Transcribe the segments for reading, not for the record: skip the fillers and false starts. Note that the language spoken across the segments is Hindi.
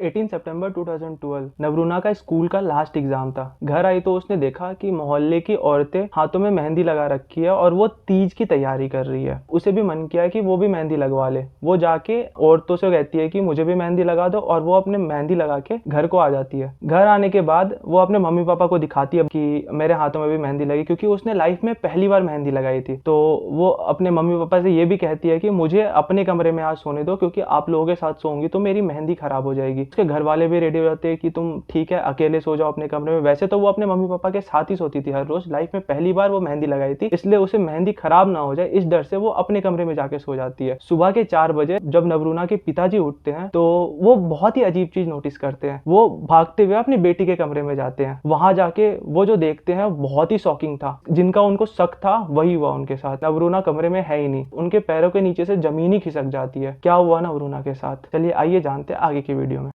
18 सितंबर 2012 नवरूना का स्कूल का लास्ट एग्जाम था। घर आई तो उसने देखा कि मोहल्ले की औरतें हाथों में मेहंदी लगा रखी है और वो तीज की तैयारी कर रही है। उसे भी मन किया कि वो भी मेहंदी लगवा ले। वो जाके औरतों से कहती है कि मुझे भी मेहंदी लगा दो और वो अपने मेहंदी लगा के घर को आ जाती है। घर आने के बाद वो अपने मम्मी पापा को दिखाती है कि मेरे हाथों में भी मेहंदी लगी, क्योंकि उसने लाइफ में पहली बार मेहंदी लगाई थी। तो वो अपने मम्मी पापा से ये भी कहती है कि मुझे अपने कमरे में आज सोने दो, क्योंकि आप लोगों के साथ सोऊंगी तो मेरी मेहंदी खराब हो जाएगी। उसके घर वाले भी रेडी हो जाते हैं कि तुम ठीक है अकेले सो जाओ अपने कमरे में। वैसे तो वो अपने मम्मी पापा के साथ ही सोती थी हर रोज, लाइफ में पहली बार वो मेहंदी लगाई थी, इसलिए उसे मेहंदी खराब ना हो जाए इस डर से वो अपने कमरे में जाके सो जाती है। सुबह के 4 बजे जब नवरूना के पिताजी उठते हैं तो वो बहुत ही अजीब चीज नोटिस करते हैं। वो भागते हुए अपनी बेटी के कमरे में जाते हैं। वहां जाके वो जो देखते हैं बहुत ही शॉकिंग था। जिनका उनको शक था वही हुआ उनके साथ। नवरूना कमरे में है ही नहीं, उनके पैरों के नीचे से जमीन ही खिसक जाती है। क्या हुआ नवरूना के साथ, चलिए आइए जानते हैं आगे की वीडियो में।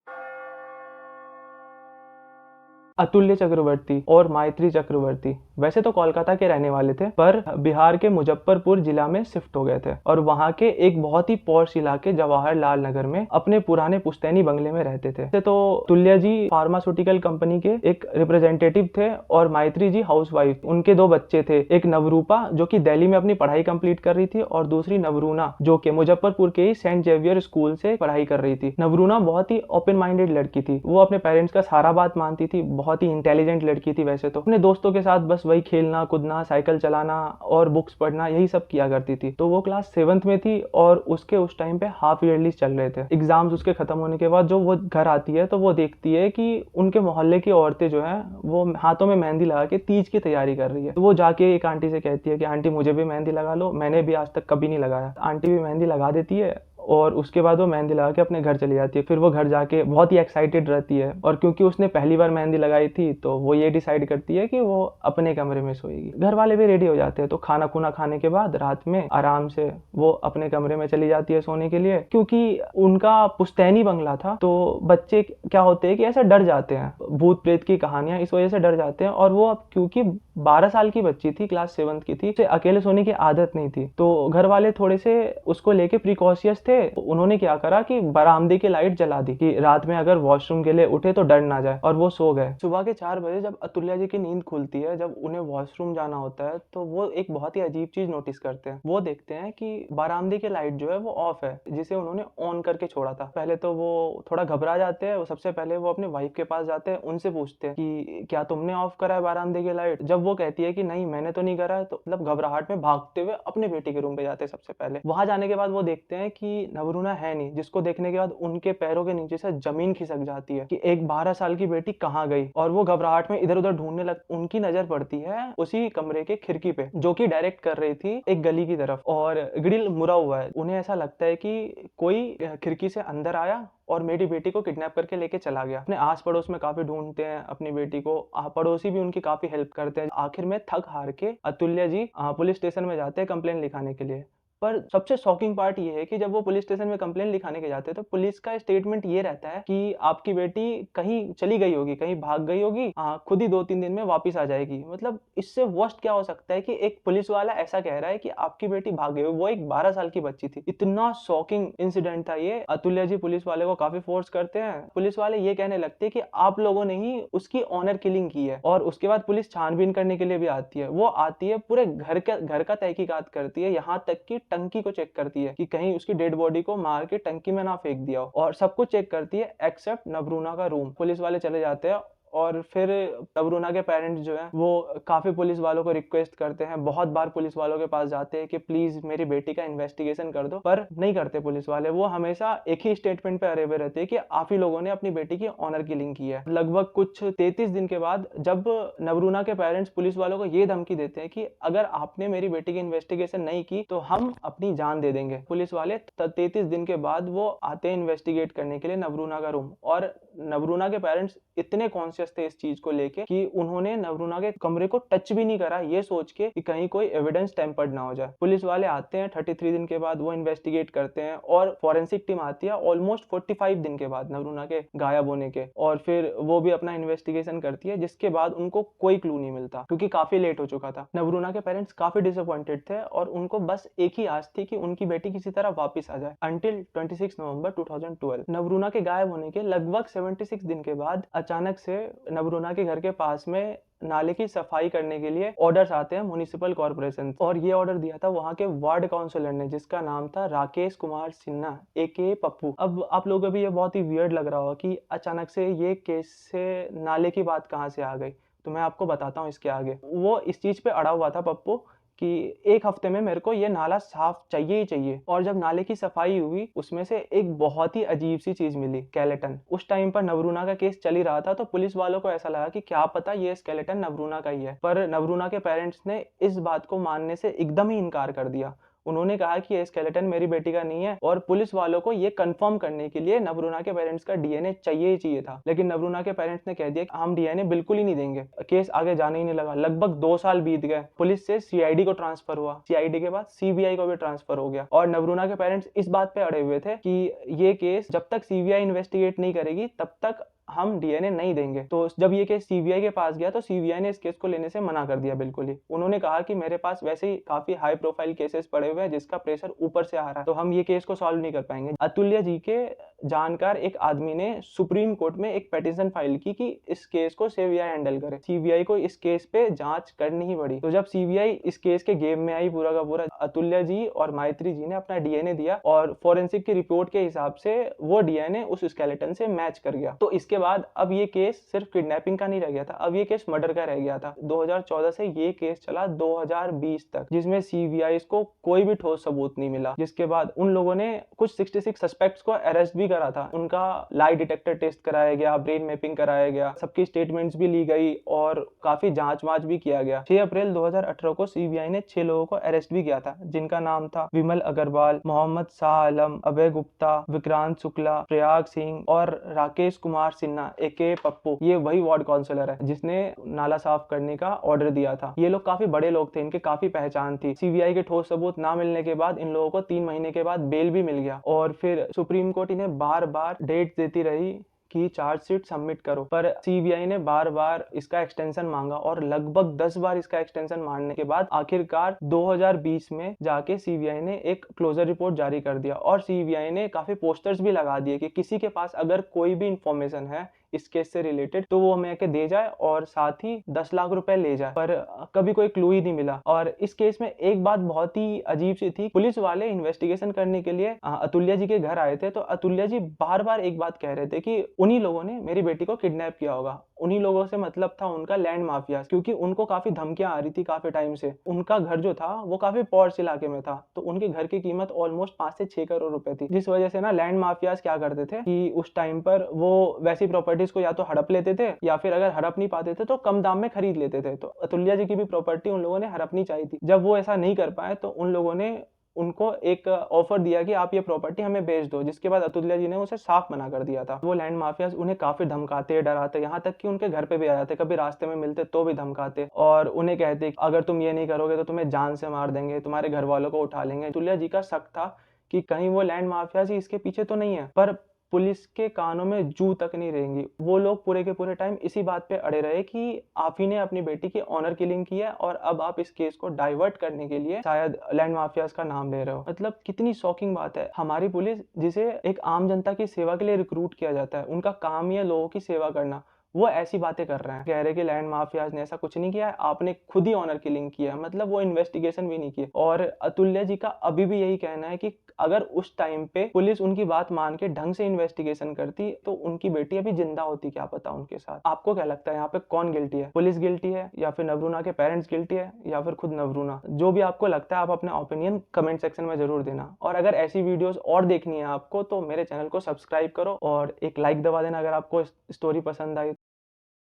अतुल्य चक्रवर्ती और मायत्री चक्रवर्ती वैसे तो कोलकाता के रहने वाले थे, पर बिहार के मुजफ्फरपुर जिला में शिफ्ट हो गए थे और वहां के एक बहुत ही पॉश इलाके जवाहरलाल नगर में अपने पुराने पुश्तैनी बंगले में रहते थे। वैसे तो तुल्य जी फार्मास्यूटिकल कंपनी के एक रिप्रेजेंटेटिव थे और मायत्री जी हाउसवाइफ। उनके 2 बच्चे थे, एक नवरूपा जो कि दिल्ली में अपनी पढ़ाई कंप्लीट कर रही थी और दूसरी नवरूना जो कि मुजफ्फरपुर के ही सेंट जेवियर स्कूल से पढ़ाई कर रही थी। नवरूना बहुत ही ओपन माइंडेड लड़की थी। वो अपने पेरेंट्स का सारा बात मानती थी, बहुत ही इंटेलिजेंट लड़की थी। वैसे तो अपने दोस्तों के साथ बस वही खेलना कूदना, साइकिल चलाना और बुक्स पढ़ना, यही सब किया करती थी। तो वो क्लास 7th में थी और उसके उस टाइम पे हाफ ईयरली चल रहे थे। एग्जाम्स उसके खत्म होने के बाद जो वो घर आती है तो वो देखती है कि उनके मोहल्ले की औरतें जो है वो हाथों में मेहंदी लगा के तीज की तैयारी कर रही है। तो वो जाके एक आंटी से कहती है कि आंटी मुझे भी मेहंदी लगा लो, मैंने भी आज तक कभी नहीं लगाया। आंटी भी मेहंदी लगा देती है और उसके बाद वो मेहंदी लगा के अपने घर चली जाती है। फिर वो घर जाके बहुत ही एक्साइटेड रहती है और क्योंकि उसने पहली बार मेहंदी लगाई थी तो वो ये डिसाइड करती है कि वो अपने कमरे में सोएगी। घर वाले भी रेडी हो जाते हैं। तो खाना खुना खाने के बाद रात में आराम से वो अपने कमरे में चली जाती है सोने के लिए। क्योंकि उनका पुश्तैनी बंगला था तो बच्चे क्या होते हैं कि ऐसे डर जाते हैं, भूत प्रेत की कहानियां, इस वजह से डर जाते हैं। और वो क्योंकि 12 साल की बच्ची थी, क्लास 7th की थी, उसे अकेले सोने की आदत नहीं थी, तो घर वाले थोड़े से उसको लेके प्रिकॉशियस थे। उन्होंने क्या करा कि बरामदे की लाइट जला दी कि रात में अगर वॉशरूम के लिए उठे तो डर ना जाए, और वो सो गए। सुबह के 4 बजे जब अतुल्या जी की नींद खुलती है, जब उन्हें वॉशरूम जाना होता है, तो वो एक बहुत ही अजीब चीज नोटिस करते हैं। वो देखते हैं कि बरामदे की लाइट जो है वो ऑफ है, जिसे उन्होंने ऑन करके छोड़ा था। पहले तो वो थोड़ा घबरा जाते हैं। सबसे पहले वो अपने वाइफ के पास जाते हैं, उनसे पूछते हैं कि क्या तुमने ऑफ करा है बरामदे की लाइट। जब वो कहती है कि नहीं मैंने तो नहीं करा है, तो मतलब घबराहट में भागते हुए अपने बेटी के रूम पे जाते हैं सबसे पहले। वहां जाने के बाद वो देखते हैं कि नवरूना है नहीं, जिसको देखने के बाद उनके पैरों के नीचे से जमीन खिसक जाती है कि एक 12 साल की बेटी कहाँ गई। और वो घबराहट में इधर उधर ढूंढने लग, उनकी नजर पड़ती है उसी कमरे के खिड़की पे जो कि डायरेक्ट कर रही थी एक गली की तरफ, और ग्रिल मुड़ा हुआ है। उन्हें ऐसा लगता है कि कोई खिड़की से अंदर आया और मेरी बेटी को किडनैप करके लेके चला गया। अपने आस पड़ोस में काफी ढूंढते हैं अपनी बेटी को, पड़ोसी भी उनकी काफी हेल्प करते हैं। आखिर में थक हार के अतुल्य जी पुलिस स्टेशन में जाते हैं कंप्लेंट लिखाने के लिए। पर सबसे शॉकिंग पार्ट ये है कि जब वो पुलिस स्टेशन में कंप्लेंट लिखाने के जाते हैं तो पुलिस का स्टेटमेंट ये रहता है कि आपकी बेटी कहीं चली गई होगी, कहीं भाग गई होगी, खुद ही 2-3 दिन में वापस आ जाएगी। मतलब इससे वर्स्ट क्या हो सकता है कि एक पुलिस वाला ऐसा कह रहा है कि आपकी बेटी भाग गई, वो एक 12 साल की बच्ची थी। इतना शॉकिंग इंसिडेंट था ये। अतुल्य जी पुलिस वाले को काफी फोर्स करते हैं। पुलिस वाले ये कहने लगते हैं कि आप लोगों ने ही उसकी ऑनर किलिंग की है। और उसके बाद पुलिस छानबीन करने के लिए भी आती है। वो आती है, पूरे घर का तहकीकात करती है, यहाँ तक कि टंकी को चेक करती है कि कहीं उसकी डेड बॉडी को मार के टंकी में ना फेंक दिया हो, और सब कुछ चेक करती है एक्सेप्ट नवरूना का रूम। पुलिस वाले चले जाते हैं और फिर नवरूना के पेरेंट्स जो हैं वो काफी पुलिस वालों को रिक्वेस्ट करते हैं, बहुत बार पुलिस वालों के पास जाते हैं कि प्लीज मेरी बेटी का इन्वेस्टिगेशन कर दो, पर नहीं करते पुलिस वाले। वो हमेशा एक ही स्टेटमेंट पे अड़े हुए रहते हैं कि आप ही लोगों ने अपनी बेटी की ऑनर किलिंग की है। लगभग कुछ 33 दिन के बाद जब नवरूना के पेरेंट्स पुलिस वालों को ये धमकी देते हैं कि अगर आपने मेरी बेटी की इन्वेस्टिगेशन नहीं की तो हम अपनी जान दे देंगे। पुलिस वाले 33 दिन के बाद वो आते हैं इन्वेस्टिगेट करने के लिए नवरूना का रूम, और नवरूना के पेरेंट्स इतने कॉन्शियस कॉन्शियस थे इस चीज को लेके कि उन्होंने नवरूना के कमरे को टच भी नहीं करा, ये सोच के कि कहीं कोई एविडेंस टेम्पर्ड ना हो जाए। पुलिस वाले आते हैं 33 दिन के बाद, वो इन्वेस्टिगेट करते हैं और फॉरेंसिक टीम आती है ऑलमोस्ट 45 दिन के बाद नवरूना के गायब होने के, और फिर वो भी अपना इन्वेस्टिगेशन करती है, जिसके बाद उनको कोई क्लू नहीं मिलता क्योंकि काफी लेट हो चुका था। नवरूना के पेरेंट्स काफी डिसअपॉइंटेड थे और उनको बस एक ही आस थी कि उनकी बेटी किसी तरह वापस आ जाए। अंटिल 26 नवंबर 2012 नवरूना के गायब होने के लगभग 76 दिन के बाद अचानक से नवरूना के घर के पास में नाले की सफाई करने के लिए ऑर्डर्स आते हैं म्युनिसिपल कॉर्पोरेशन, और ये ऑर्डर दिया था वहां के वार्ड काउंसिलर ने, जिसका नाम था राकेश कुमार सिन्हा एके पप्पू। अब आप लोगों को भी ये बहुत ही वियर्ड लग रहा होगा कि अचानक से ये केस से नाले की बात कहाँ से आ गई, तो मैं आपको बताता हूँ इसके आगे। वो इस चीज पे अड़ा हुआ था पप्पू कि एक हफ्ते में मेरे को ये नाला साफ चाहिए ही चाहिए, और जब नाले की सफाई हुई उसमें से एक बहुत ही अजीब सी चीज मिली, स्केलेटन। उस टाइम पर नवरूना का केस चल ही रहा था, तो पुलिस वालों को ऐसा लगा कि क्या पता ये स्केलेटन नवरूना का ही है, पर नवरूना के पेरेंट्स ने इस बात को मानने से एकदम ही इनकार कर दिया। उन्होंने कहा कि ये स्केलेटन मेरी बेटी का नहीं है, और पुलिस वालों को ये कंफर्म करने के लिए नवरूना के पेरेंट्स का डीएनए चाहिए ही चाहिए था। लेकिन नवरूना के पेरेंट्स ने कह दिया कि हम डीएनए बिल्कुल ही नहीं देंगे। केस आगे जाने ही नहीं लगा। लगभग 2 साल बीत गए। पुलिस से सीआईडी को ट्रांसफर हुआ, सीआईडी के बाद सीबीआई को भी ट्रांसफर हो गया, और नवरूना के पेरेंट्स इस बात पे अड़े हुए थे कि ये केस जब तक सीबीआई इन्वेस्टिगेट नहीं करेगी तब तक हम डीएनए नहीं देंगे। तो जब ये केस सीबीआई के पास गया तो सीबीआई ने इस केस को लेने से मना कर दिया बिल्कुल ही। उन्होंने कहा कि मेरे पास वैसे ही काफी हाई प्रोफाइल केसेस पड़े हुए हैं जिसका प्रेशर ऊपर से आ रहा है, तो हम ये केस को सॉल्व नहीं कर पाएंगे। अतुल्य जी के जानकार एक आदमी ने सुप्रीम कोर्ट में एक पेटिशन फाइल की कि इस केस को सीबीआई हैंडल करे। सीबीआई को इस केस पे जांच करनी ही पड़ी। तो जब सीबीआई इस केस के गेम में आई पूरा का पूरा, अतुल्य जी और माइत्री जी ने अपना डीएनए दिया, और फोरेंसिक की रिपोर्ट के हिसाब से वो डीएनए उस स्केलेटन से मैच कर गया। तो इसके बाद अब ये केस सिर्फ किडनैपिंग का नहीं रह गया था, अब ये केस मर्डर का रह गया था। 2014 से ये केस चला 2020 तक, जिसमें सीबीआई को कोई भी ठोस सबूत नहीं मिला। जिसके बाद उन लोगों ने कुछ 66 सस्पेक्ट्स को अरेस्ट भी करा था। उनका लाई डिटेक्टर टेस्ट कराया गया, ब्रेन मैपिंग कराया गया, सबकी स्टेटमेंट्स भी ली गई और काफी जांच वांच भी किया गया। 6 अप्रैल 2018 को सीबीआई ने 6 लोगों को अरेस्ट भी किया था, जिनका नाम था विमल अग्रवाल, मोहम्मद शाह आलम, अभय गुप्ता, विक्रांत शुक्ला, प्रयाग सिंह और राकेश कुमार सिन्हा एके पप्पू। ये वही वार्ड काउंसिलर है जिसने नाला साफ करने का ऑर्डर दिया था। ये लोग काफी बड़े लोग थे, इनके काफी पहचान थी। सीबीआई के ठोस सबूत ना मिलने के बाद इन लोगों को 3 महीने के बाद बेल भी मिल गया, और फिर सुप्रीम कोर्ट इन्हें बार बार डेट देती रही कि चार्जशीट सबमिट करो, पर सीबीआई ने बार बार इसका एक्सटेंशन मांगा, और लगभग 10 बार इसका एक्सटेंशन मांगने के बाद आखिरकार 2020 में जाके सीबीआई ने एक क्लोजर रिपोर्ट जारी कर दिया, और सीबीआई ने काफी पोस्टर्स भी लगा दिए कि किसी के पास अगर कोई भी इंफॉर्मेशन है इस केस से रिलेटेड तो वो हमें आके दे जाए, और साथ ही 10 लाख रुपए ले जाए। पर कभी कोई क्लू ही नहीं मिला। और इस केस में एक बात बहुत ही अजीब सी थी, पुलिस वाले इन्वेस्टिगेशन करने के लिए अतुल्य जी के घर आए थे, तो अतुल्य जी बार बार एक बात कह रहे थे कि उन्हीं लोगों ने मेरी बेटी को किडनैप किया होगा। उन्हीं लोगों से मतलब था उनका लैंड माफिया, क्योंकि उनको काफी धमकियां आ रही थी काफी टाइम से। उनका घर जो था वो काफी पॉश इलाके में था, तो उनके घर की कीमत ऑलमोस्ट 5 से 6 करोड़ रुपए थी, जिस वजह से ना लैंड माफियाज क्या करते थे कि उस टाइम पर वो वैसी प्रॉपर्टीज को या तो हड़प लेते थे, या फिर अगर हड़प नहीं पाते थे तो कम दाम में खरीद लेते थे। तो अतुल्य जी की भी प्रॉपर्टी उन लोगों ने हड़पनी चाहिए थी। जब वो ऐसा नहीं कर पाए तो उन लोगों ने उनको एक ऑफर दिया कि आप ये प्रॉपर्टी हमें बेच दो, जिसके बाद अतुल्य जी ने उसे साफ मना कर दिया था। वो लैंड माफियाज उन्हें काफी धमकाते डराते, यहाँ तक कि उनके घर पे भी आ जाते, कभी रास्ते में मिलते तो भी धमकाते, और उन्हें कहते अगर तुम ये नहीं करोगे तो तुम्हें जान से मार देंगे, तुम्हारे घर वालों को उठा लेंगे। अतुल्य जी का शक था कि कहीं वो लैंड माफियाज ही इसके पीछे तो नहीं है, पर पुलिस के कानों में जू तक नहीं रहेंगी। वो लोग पूरे के पूरे टाइम इसी बात पे अड़े रहे कि आप ही ने अपनी बेटी की ऑनर किलिंग की है, और अब आप इस केस को डाइवर्ट करने के लिए शायद लैंड माफियाज का नाम ले रहे हो। मतलब कितनी शॉकिंग बात है। हमारी पुलिस, जिसे एक आम जनता की सेवा के लिए रिक्रूट किया जाता है, उनका काम ही है लोगों की सेवा करना, वो ऐसी बातें कर रहे हैं, कह रहे कि लैंड माफियाज ने ऐसा कुछ नहीं किया है, आपने खुद ही ऑनर किलिंग किया है। मतलब वो इन्वेस्टिगेशन भी नहीं किए। और अतुल्य जी का अभी भी यही कहना है कि अगर उस टाइम पे पुलिस उनकी बात मान के ढंग से इन्वेस्टिगेशन करती तो उनकी बेटी अभी जिंदा होती, क्या पता उनके साथ। आपको क्या लगता है यहाँ पे कौन गिल्टी है? पुलिस गिल्टी है, या फिर नवरूना के पेरेंट्स गिल्टी है, या फिर खुद नवरूना? जो भी आपको लगता है आप अपना ओपिनियन कमेंट सेक्शन में जरूर देना। और अगर ऐसी वीडियोस और देखनी है आपको तो मेरे चैनल को सब्सक्राइब करो और एक लाइक दबा देना अगर आपको स्टोरी पसंद आई।